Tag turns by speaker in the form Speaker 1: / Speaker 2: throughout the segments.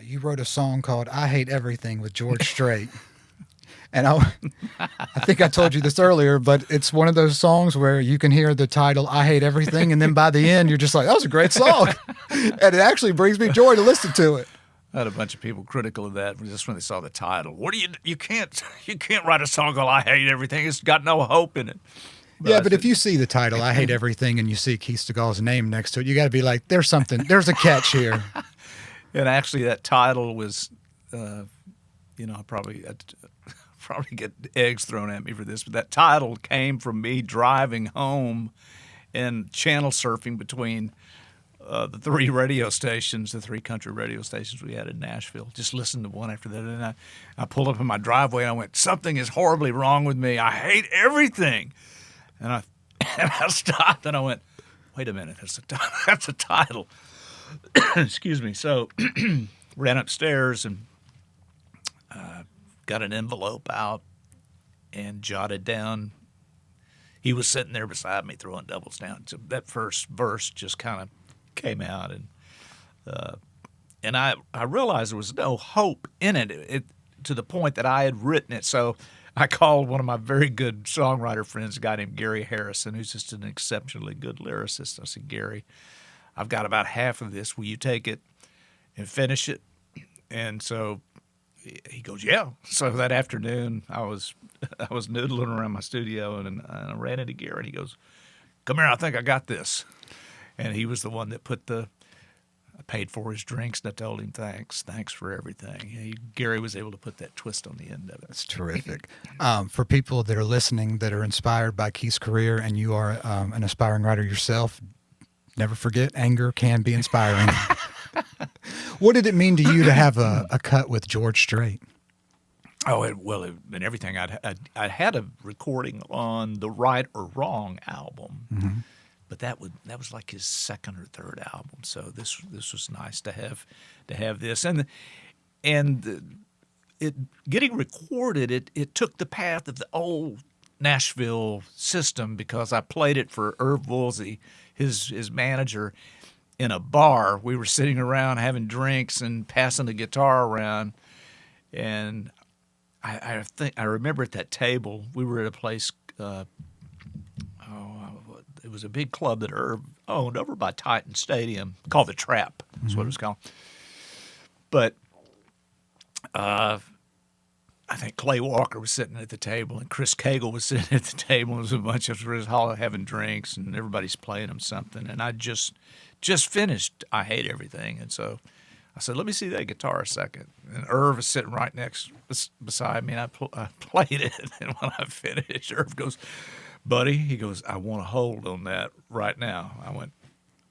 Speaker 1: You wrote a song called "I Hate Everything" with George Strait, and I think I told you this earlier, but it's one of those songs where you can hear the title "I Hate Everything," and then by the end, you're just like, "That was a great song," and it actually brings me joy to listen to it.
Speaker 2: I had a bunch of people critical of that just when they saw the title. What do you can't write a song called "I Hate Everything"? It's got no hope in it.
Speaker 1: Yeah, but if you see the title, "I Hate Everything," and you see Keith Stegall's name next to it, you got to be like, there's a catch here.
Speaker 2: And actually, that title was, I probably get eggs thrown at me for this, but that title came from me driving home and channel surfing between the three country radio stations we had in Nashville. Just listened to one after the other. And I pulled up in my driveway and I went, something is horribly wrong with me. I hate everything. And I stopped and I went, wait a minute, that's a title. Excuse me. So ran upstairs and got an envelope out and jotted down. He was sitting there beside me throwing doubles down. So that first verse just kind of came out, and I realized there was no hope in it, to the point that I had written it. So I called one of my very good songwriter friends, a guy named Gary Harrison, who's just an exceptionally good lyricist. I said, Gary, I've got about half of this. Will you take it and finish it? And so he goes, yeah. So that afternoon, I was noodling around my studio, and I ran into Gary, and he goes, come here, I think I got this. And he was the one that I paid for his drinks, and I told him thanks for everything. Gary was able to put that twist on the end of it.
Speaker 1: That's terrific. For people that are listening that are inspired by Keith's career, and you are an aspiring writer yourself, never forget, anger can be inspiring. What did it mean to you to have a cut with George Strait?
Speaker 2: Oh, it been everything. I had a recording on the Right or Wrong album, but that was like his second or third album. So this was nice to have this, and it getting recorded. It took the path of the old Nashville system, because I played it for Irv Woolsey, his manager, in a bar. We were sitting around having drinks and passing the guitar around, and I think I remember at that table we were at a place. It was a big club that Irv owned over by Titan Stadium, called the Trap. That's what it was called. But I think Clay Walker was sitting at the table, and Chris Cagle was sitting at the table. There was a bunch of us all having drinks, and everybody's playing them something. And I just finished I Hate Everything. And so I said, let me see that guitar a second. And Irv is sitting right beside me, and I played it. And when I finished, Irv goes, buddy, he goes, I want to hold on that right now. I went,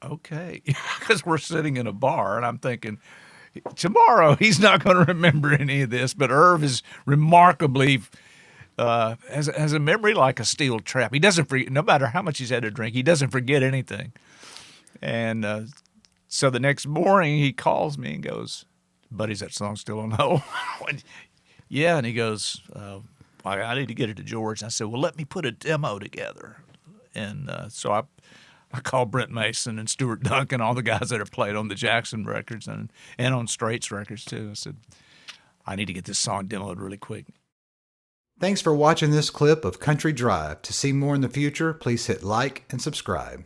Speaker 2: okay, because we're sitting in a bar, and I'm thinking, tomorrow he's not going to remember any of this, but Irv is remarkably has a memory like a steel trap. He doesn't forget, no matter how much he's had to drink, he doesn't forget anything. And so the next morning he calls me and goes, buddy, is that song still on hold? Yeah, and he goes, I need to get it to George. And I said, well, let me put a demo together. And so I called Brent Mason and Stuart Duncan, all the guys that have played on the Jackson records and on Strait's records too. I said, I need to get this song demoed really quick.
Speaker 1: Thanks for watching this clip of Country Drive. To see more in the future, please hit like and subscribe.